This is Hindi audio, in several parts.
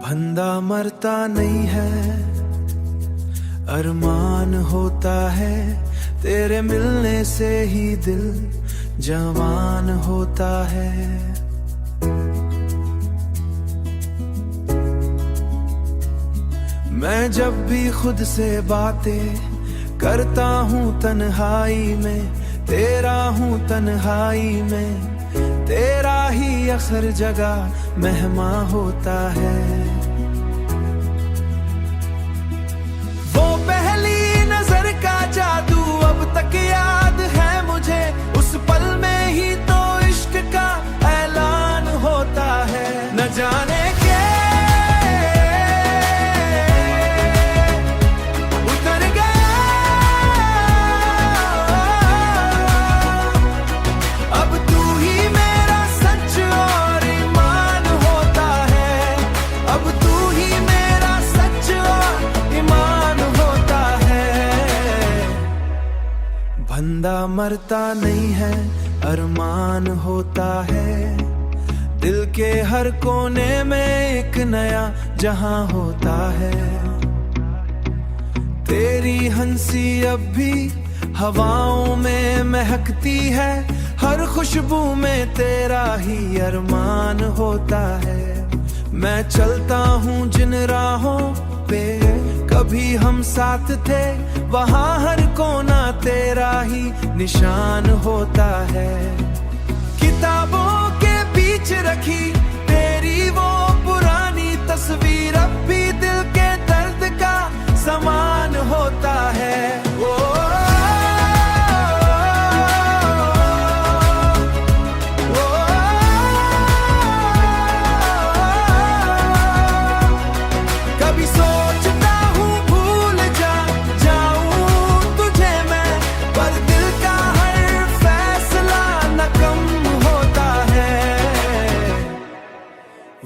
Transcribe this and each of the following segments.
बंदा मरता नहीं है, अरमान होता है। तेरे मिलने से ही दिल जवान होता है। मैं जब भी खुद से बातें करता हूँ तन्हाई में, तेरा हूँ तन्हाई में, तेरा ही अक्सर जगह मेहमा होता है। वो पहली नजर का जादू अब तक याद है मुझे, उस पल में ही तो इश्क का ऐलान होता है। न जाने बंदा मरता नहीं है, अरमान होता है। दिल के हर कोने में एक नया जहां होता है। तेरी हंसी अब भी हवाओं में महकती है, हर खुशबू में तेरा ही अरमान होता है। मैं चलता हूँ जिन राहों पे कभी हम साथ थे, वहाँ हर कोना तेरा ही निशान होता है। किताबों के बीच रखी तेरी वो पुरानी तस्वीर अब भी दिल के दर्द का समान होता है।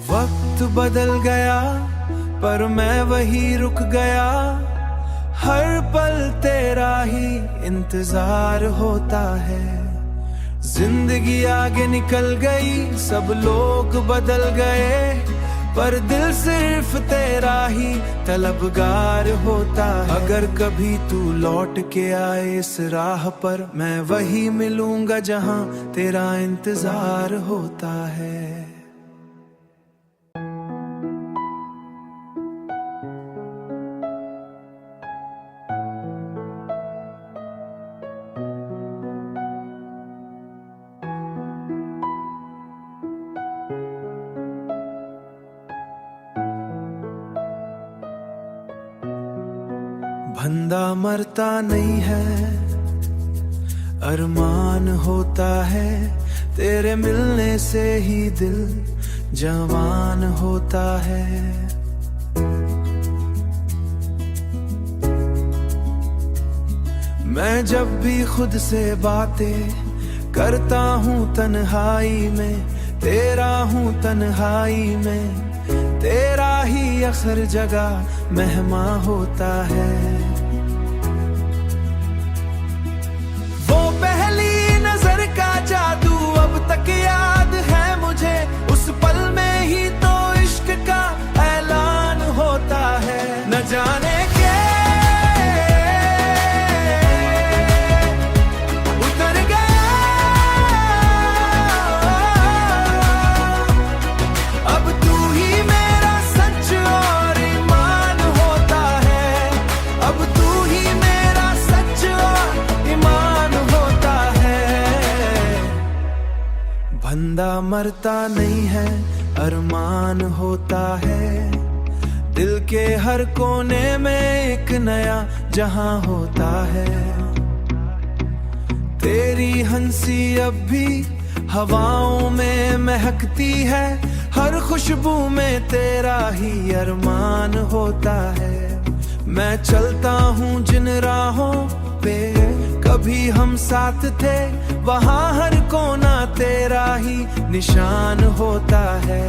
वक्त बदल गया पर मैं वही रुक गया, हर पल तेरा ही इंतजार होता है। जिंदगी आगे निकल गई, सब लोग बदल गए, पर दिल सिर्फ तेरा ही तलबगार होता है। अगर कभी तू लौट के आए इस राह पर, मैं वही मिलूंगा जहां तेरा इंतजार होता है। बंदा मरता नहीं है, अरमान होता है। तेरे मिलने से ही दिल जवान होता है। मैं जब भी खुद से बातें करता हूँ तन्हाई में, तेरा हूँ तन्हाई में, तेरा ही अक्सर जगह मेहमा होता है। वो पहली नजर का जादू अब तक याद है मुझे, उस पल में ही तो इश्क का ऐलान होता है। न जाने बंदा मरता नहीं है, अरमान होता है। दिल के हर कोने में एक नया जहां होता है। तेरी हंसी अब भी हवाओं में महकती है, हर खुशबू में तेरा ही अरमान होता है। मैं चलता हूँ जिन राहों पे कभी हम साथ थे, वहाँ हर कोना तेरा ही निशान होता है।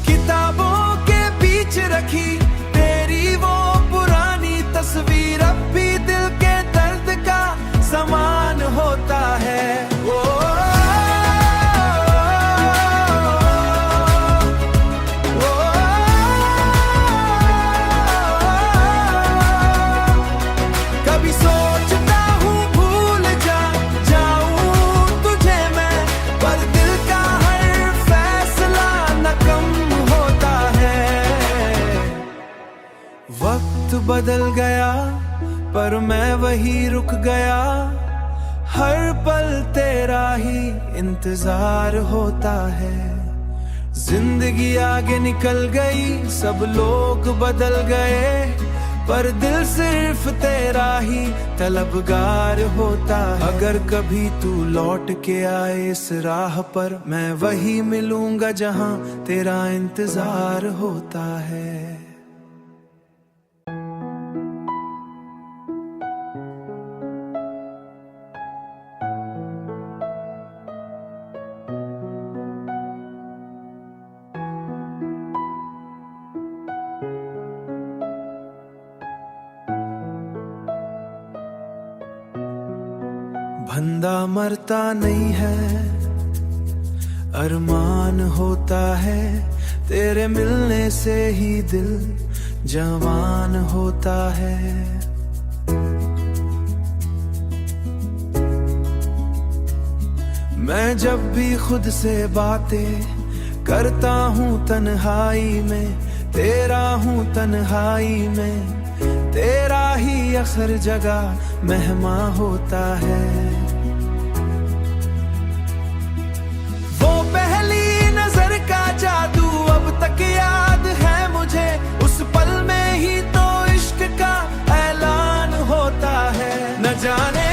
किताबों के बीच रखी तेरी वो पुरानी तस्वीर अब भी दिल के दर्द का समान होता है। बदल गया पर मैं वही रुक गया। हर पल तेरा ही इंतजार होता है। जिंदगी आगे निकल गई, सब लोग बदल गए, पर दिल सिर्फ तेरा ही तलबगार होता है। अगर कभी तू लौट के आए इस राह पर, मैं वही मिलूंगा जहां तेरा इंतजार होता है। बंदा मरता नहीं है, अरमान होता है। तेरे मिलने से ही दिल जवान होता है। मैं जब भी खुद से बातें करता हूँ तन्हाई में, तेरा हूँ तन्हाई में, तेरा ही अक्सर जगह मेहमा होता है। वो पहली नजर का जादू अब तक याद है मुझे, उस पल में ही तो इश्क का ऐलान होता है। न जाने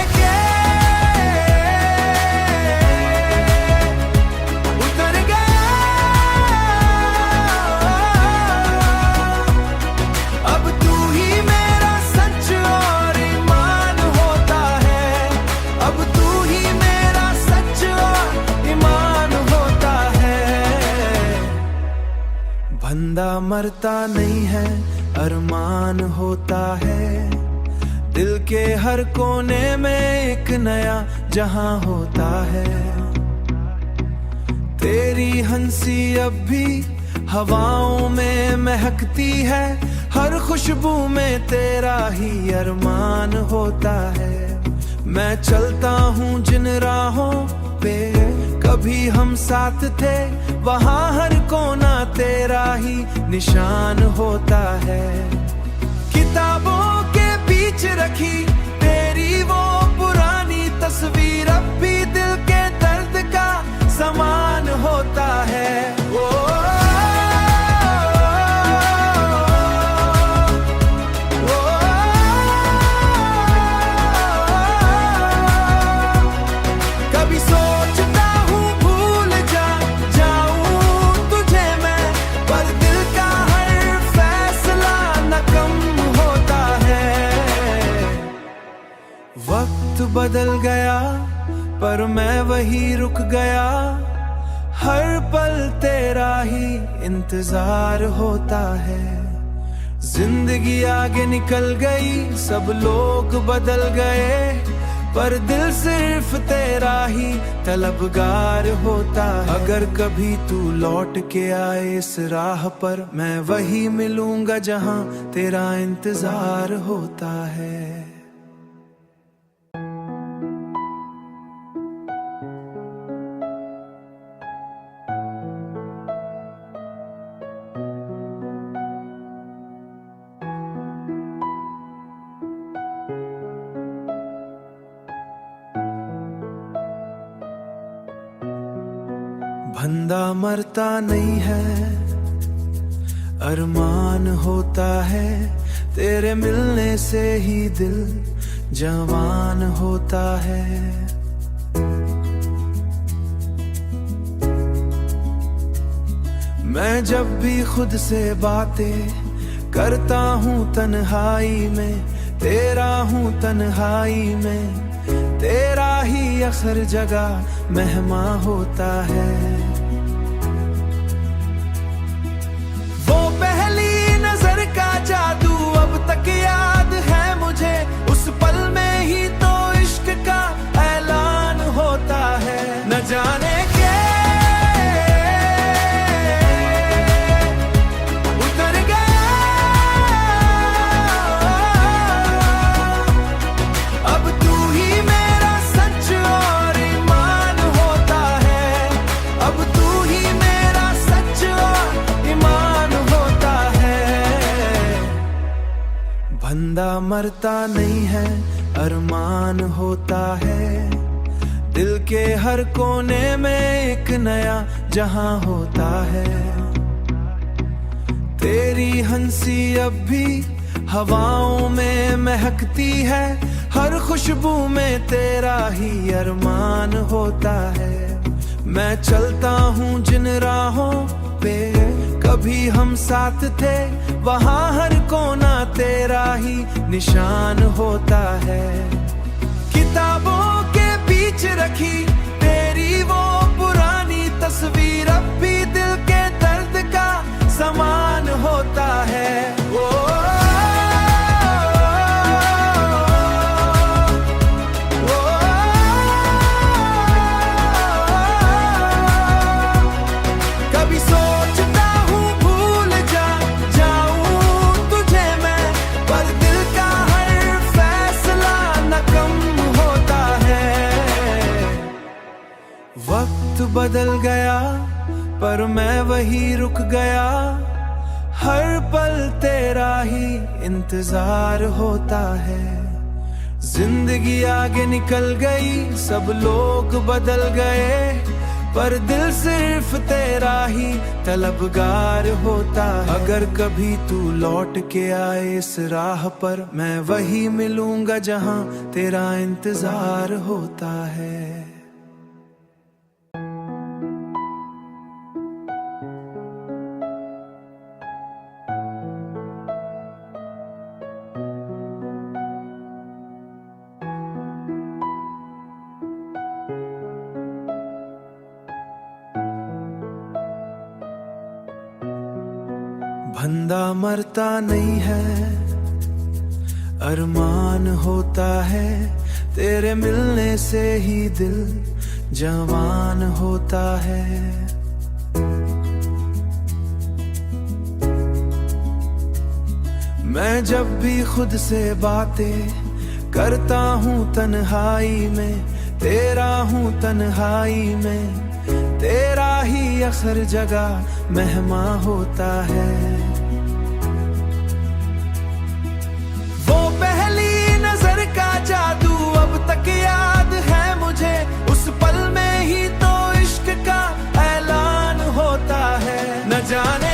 बंदा मरता नहीं है, अरमान होता है। दिल के हर कोने में एक नया जहां होता है। तेरी हंसी अब भी हवाओं में महकती है, हर खुशबू में तेरा ही अरमान होता है। मैं चलता हूँ जिन राहों पे कभी हम साथ थे, वहाँ हर कोना तेरा ही निशान होता है। किताबों के बीच रखी तेरी वो पुरानी तस्वीर अब भी दिल के दर्द का समान होता है। वक्त बदल गया पर मैं वही रुक गया। हर पल तेरा ही इंतजार होता है। जिंदगी आगे निकल गई, सब लोग बदल गए, पर दिल सिर्फ तेरा ही तलबगार होता है। अगर कभी तू लौट के आए इस राह पर, मैं वही मिलूंगा जहां तेरा इंतजार होता है। बंदा मरता नहीं है, अरमान होता है। तेरे मिलने से ही दिल जवान होता है। मैं जब भी खुद से बातें करता हूँ तन्हाई में, तेरा हूँ तन्हाई में, तेरा ही अक्सर जगह मेहमा होता है। वो पहली नजर का जादू अब तक याद है मुझे, उस पल में ही तो इश्क का ऐलान होता है। न जाने मरता नहीं है, अरमान होता है। दिल के हर कोने में एक नया जहां होता है। तेरी हंसी अब भी हवाओं में महकती है, हर खुशबू में तेरा ही अरमान होता है। मैं चलता हूँ जिन राहों पे कभी हम साथ थे, वहाँ हर कोना तेरा ही निशान होता है। किताबों के बीच रखी तेरी वो पुरानी तस्वीर अब भी दिल के दर्द का समान होता है। ओ वक्त बदल गया पर मैं वही रुक गया, हर पल तेरा ही इंतजार होता है। जिंदगी आगे निकल गई, सब लोग बदल गए, पर दिल सिर्फ तेरा ही तलबगार होता है। अगर कभी तू लौट के आए इस राह पर, मैं वही मिलूंगा जहां तेरा इंतजार होता है। बंदा मरता नहीं है, अरमान होता है। तेरे मिलने से ही दिल जवान होता है। मैं जब भी खुद से बातें करता हूँ तन्हाई में, तेरा हूँ तन्हाई में, तेरा ही अक्सर जगह मेहमा होता है। वो पहली नजर का जादू अब तक याद है मुझे, उस पल में ही तो इश्क का ऐलान होता है। न जाने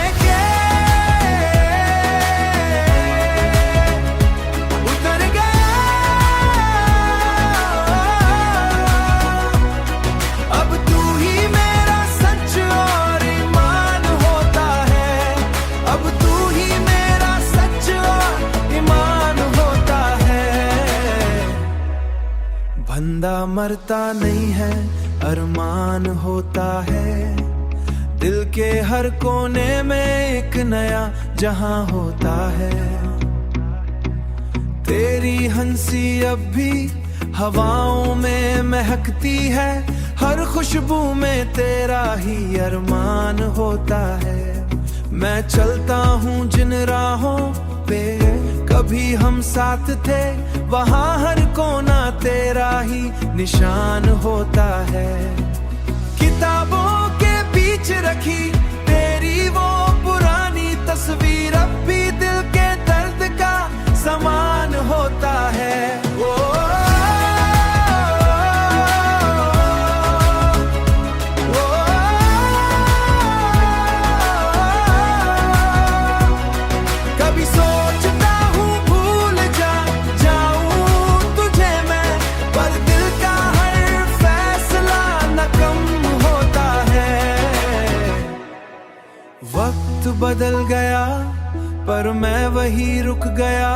बंदा मरता नहीं है, अरमान होता है। दिल के हर कोने में एक नया जहां होता है। तेरी हंसी अब भी हवाओं में महकती है, हर खुशबू में तेरा ही अरमान होता है। मैं चलता हूँ जिन राहों पे कभी हम साथ थे, वहाँ हर कोना तेरा ही निशान होता है। किताबों के बीच रखी तेरी वो पुरानी तस्वीर अब भी दिल के दर्द का समान होता है। ओ वक्त बदल गया पर मैं वही रुक गया,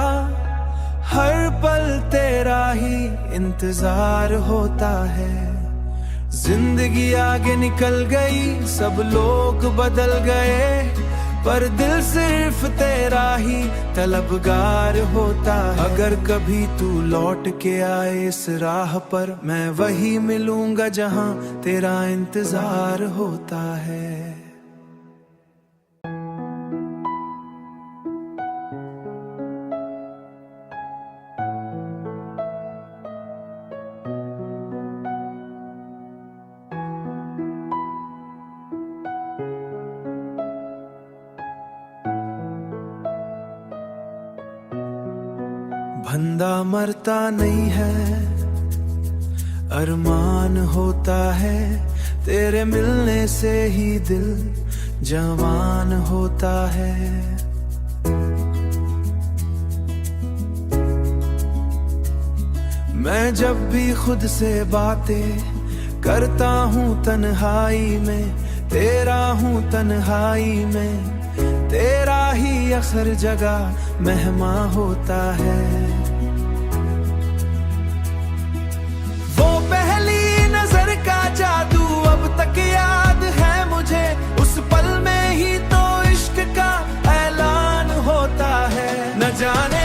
हर पल तेरा ही इंतजार होता है। जिंदगी आगे निकल गई, सब लोग बदल गए, पर दिल सिर्फ तेरा ही तलबगार होता है। अगर कभी तू लौट के आए इस राह पर, मैं वही मिलूंगा जहां तेरा इंतजार होता है। बंदा मरता नहीं है, अरमान होता है, तेरे मिलने से ही दिल जवान होता है। मैं जब भी खुद से बातें करता हूँ तन्हाई में, तेरा हूँ तन्हाई में, तेरा ही अक्सर जगह मेहमा होता है। वो पहली नजर का जादू अब तक याद है मुझे, उस पल में ही तो इश्क का ऐलान होता है। न जाने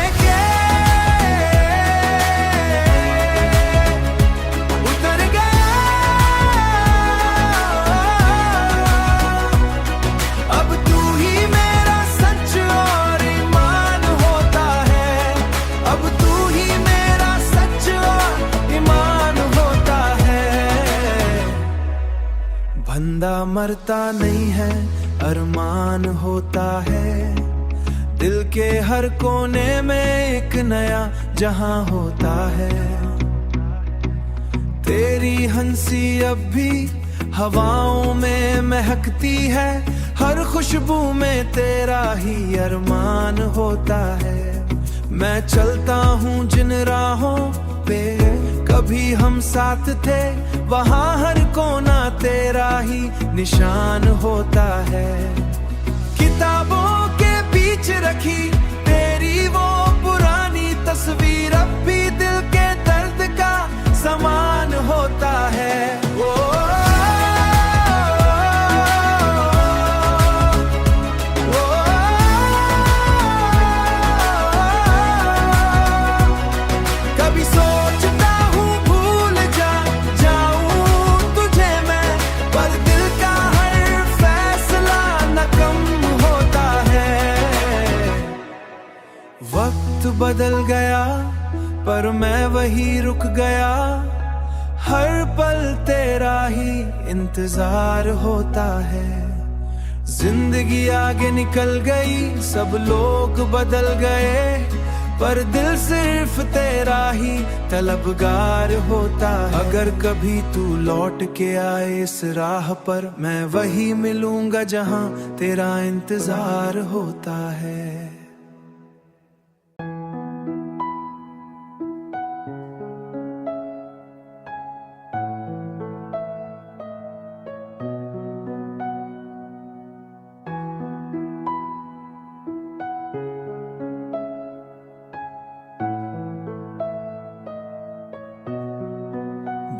बंदा मरता नहीं है, अरमान होता है, दिल के हर कोने में एक नया जहां होता है। तेरी हंसी अब भी हवाओं में महकती है, हर खुशबू में तेरा ही अरमान होता है। मैं चलता हूँ जिन राहों पे कभी हम साथ थे, वहाँ हर कोना तेरा ही निशान होता है। किताबों के बीच रखी तेरी वो पुरानी तस्वीर अब भी दिल के दर्द का समान होता है। वक्त बदल गया पर मैं वही रुक गया, हर पल तेरा ही इंतजार होता है। जिंदगी आगे निकल गई, सब लोग बदल गए, पर दिल सिर्फ तेरा ही तलबगार होता है। अगर कभी तू लौट के आए इस राह पर, मैं वही मिलूंगा जहां तेरा इंतजार होता है।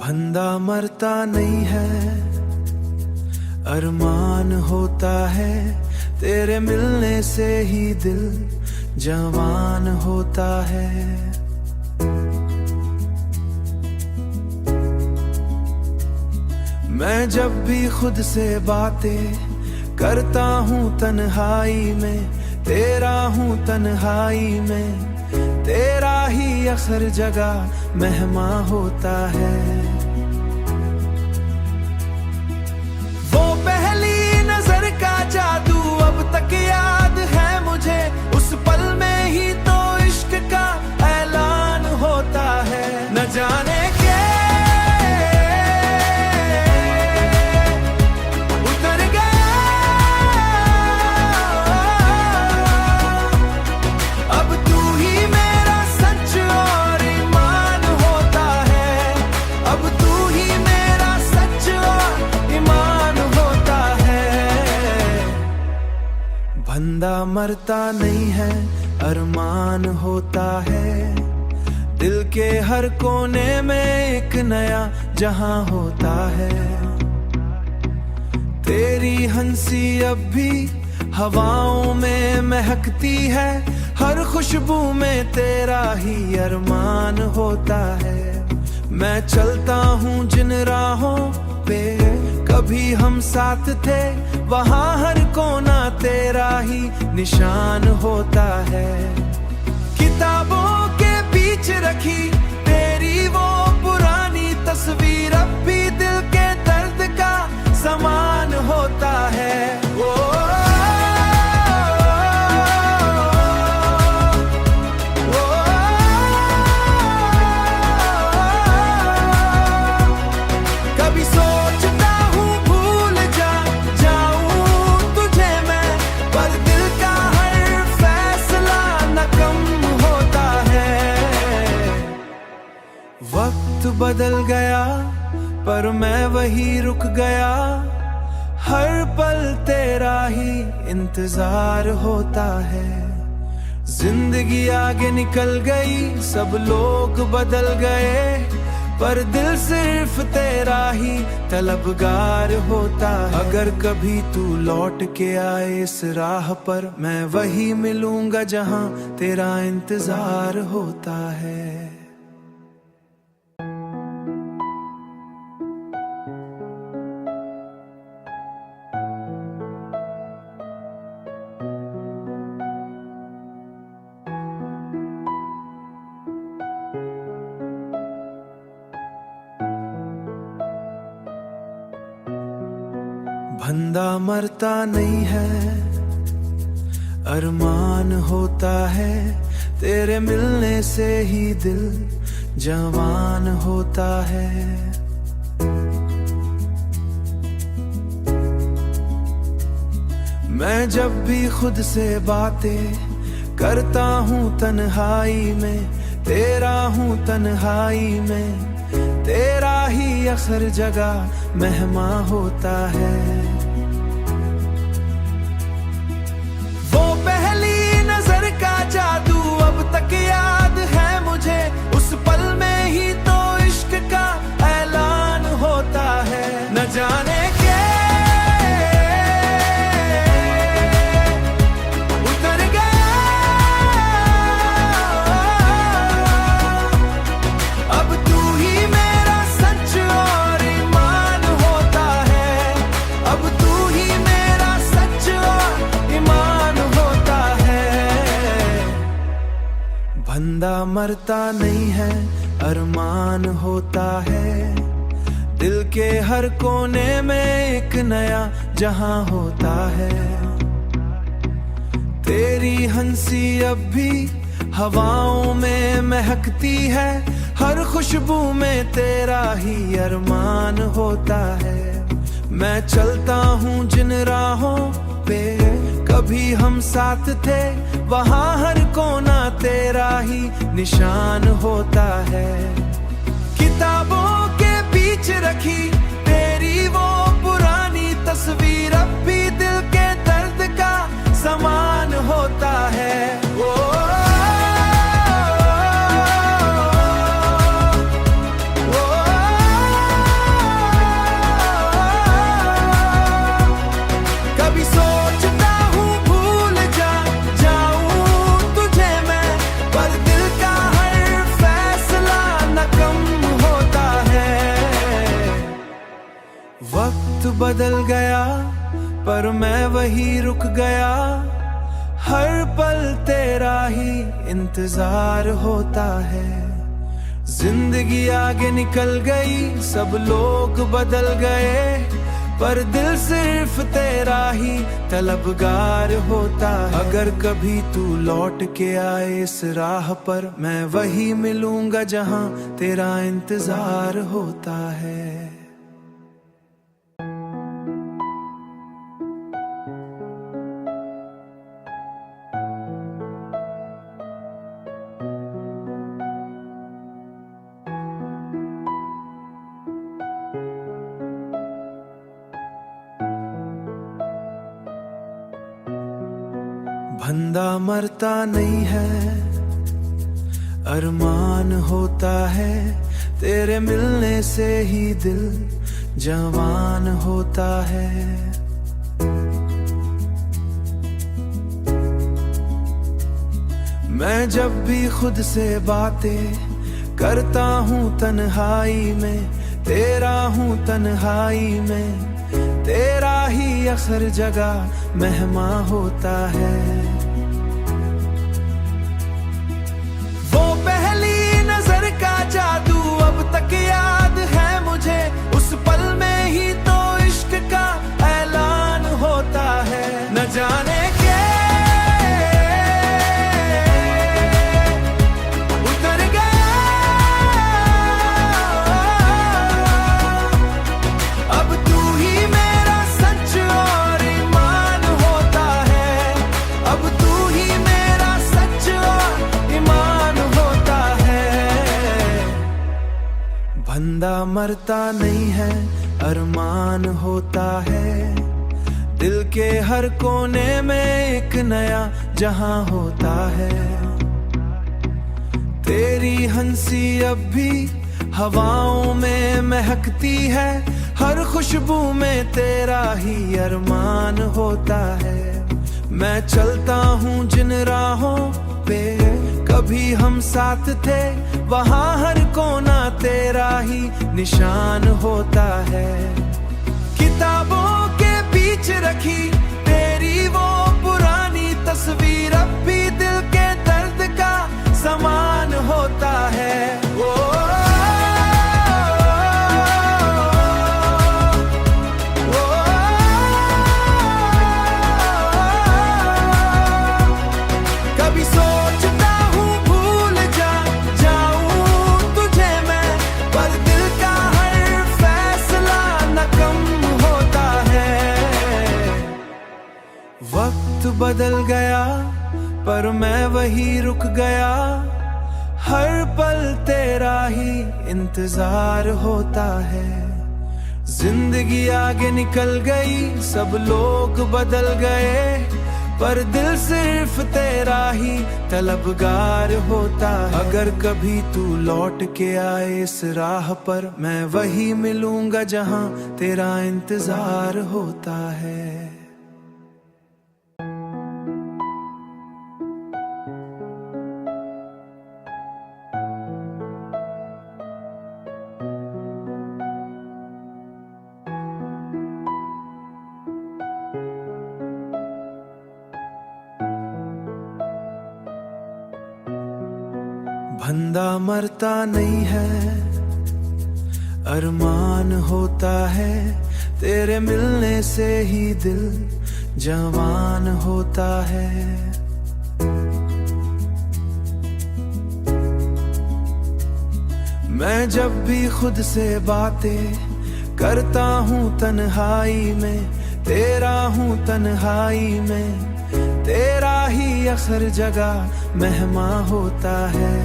बंदा मरता नहीं है, अरमान होता है, तेरे मिलने से ही दिल जवान होता है। मैं जब भी खुद से बातें करता हूँ तन्हाई में, तेरा हूँ तन्हाई में, तेरा ही अक्सर जगह मेहमा होता है। वो पहली नजर का जादू अब तक याद है मुझे, उस पल में ही तो इश्क का ऐलान होता है। न जाने बंदा मरता नहीं है, अरमान होता है, दिल के हर कोने में एक नया जहां होता है। तेरी हंसी अब भी हवाओं में महकती है, हर खुशबू में तेरा ही अरमान होता है। मैं चलता हूँ जिन राहों पे कभी हम साथ थे, वहाँ हर कोना तेरा ही निशान होता है। किताबों के बीच रखी तेरी वो पुरानी तस्वीर अब भी दिल के दर्द का समान होता है। बदल गया पर मैं वही रुक गया, हर पल तेरा ही इंतजार होता है। जिंदगी आगे निकल गई, सब लोग बदल गए, पर दिल सिर्फ तेरा ही तलबगार होता है। अगर कभी तू लौट के आए इस राह पर, मैं वही मिलूंगा जहां तेरा इंतजार होता है। बंदा मरता नहीं है, अरमान होता है, तेरे मिलने से ही दिल जवान होता है। मैं जब भी खुद से बातें करता हूँ तन्हाई में, तेरा हूँ तन्हाई में, तेरा ही अक्सर जगह मेहमा होता है। वो पहली नजर का जादू अब तक याद है मुझे, उस पल में ही तो इश्क का ऐलान होता है। न जाने बंदा मरता नहीं है, अरमान होता है, दिल के हर कोने में एक नया जहां होता है। तेरी हंसी अब भी हवाओं में महकती है, हर खुशबू में तेरा ही अरमान होता है। मैं चलता हूँ जिन राहों पे कभी हम साथ थे, वहाँ हर कोना तेरा ही निशान होता है। किताबों के बीच रखी तेरी वो पुरानी तस्वीर अब भी दिल के दर्द का समान होता है। वक्त बदल गया पर मैं वही रुक गया, हर पल तेरा ही इंतजार होता है। जिंदगी आगे निकल गई, सब लोग बदल गए, पर दिल सिर्फ तेरा ही तलबगार होता है। अगर कभी तू लौट के आए इस राह पर, मैं वही मिलूंगा जहां तेरा इंतजार होता है। बंदा मरता नहीं है, अरमान होता है, तेरे मिलने से ही दिल जवान होता है। मैं जब भी खुद से बातें करता हूँ तन्हाई में, तेरा हूँ तन्हाई में, तेरा ही अक्सर जगह मेहमा होता है। वो पहली नजर का जादू अब तक याद है मुझे, उस पल में ही तो इश्क का ऐलान होता है। न जाने मरता नहीं है, अरमान होता है। दिल के हर कोने में एक नया जहां होता है। तेरी हंसी अब भी हवाओं में महकती है, हर खुशबू में तेरा ही अरमान होता है। मैं चलता हूँ जिन राहों पे कभी हम साथ थे, वहाँ हर कोना तेरा ही निशान होता है। किताबों के बीच रखी तेरी वो पुरानी तस्वीर अब भी दिल के दर्द का समान होता है। ओ कभी सोचता हूँ भूल जाऊं तुझे मैं, पर दिल का हर फैसला न कम होता है। वक्त बदल गया पर मैं वही रुक गया, हर पल तेरा ही इंतजार होता है। जिंदगी आगे निकल गई, सब लोग बदल गए, पर दिल सिर्फ तेरा ही तलबगार होता है। अगर कभी तू लौट के आए इस राह पर, मैं वही मिलूंगा जहां तेरा इंतजार होता है। बंदा मरता नहीं है, अरमान होता है। तेरे मिलने से ही दिल जवान होता है। मैं जब भी खुद से बातें करता हूँ तन्हाई में, तेरा हूँ तन्हाई में, तेरा ही अक्सर जगह मेहमा होता है।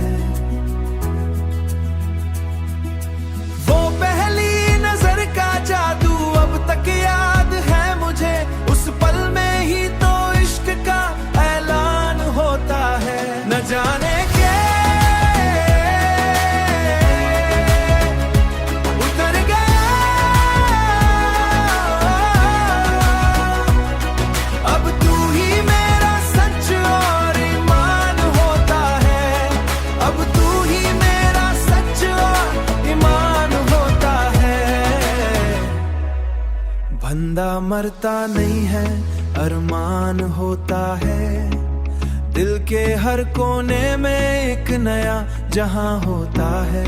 वो पहली नजर का जादू अब तक याद है मुझे, उस पल में ही तो इश्क का ऐलान होता है। न जाने बंदा मरता नहीं है, अरमान होता है। दिल के हर कोने में एक नया जहां होता है।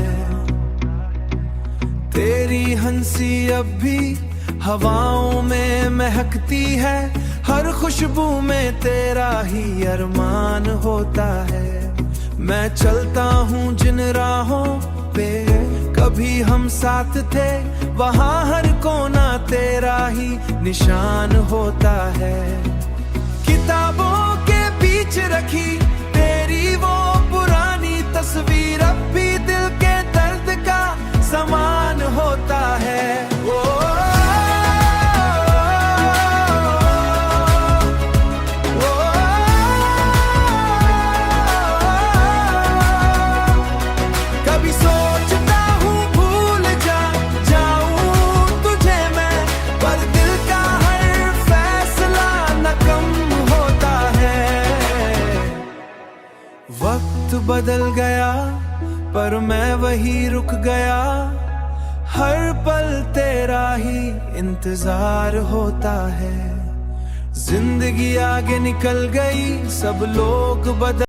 तेरी हंसी अब भी हवाओं में महकती है, हर खुशबू में तेरा ही अरमान होता है। मैं चलता हूँ जिन राहों पे कभी हम साथ थे, वहाँ हर कोना तेरा ही निशान होता है। किताबों के बीच रखी तेरी वो पुरानी तस्वीर अब भी दिल के दर्द का समान होता है। ओ कभी सोचता हूँ भूल जाऊं तुझे मैं, पर दिल का हर फैसला न कम होता है। वक्त बदल गया पर मैं वही रुक गया, हर पल तेरा ही इंतजार होता है। जिंदगी आगे निकल गई, सब लोग बदल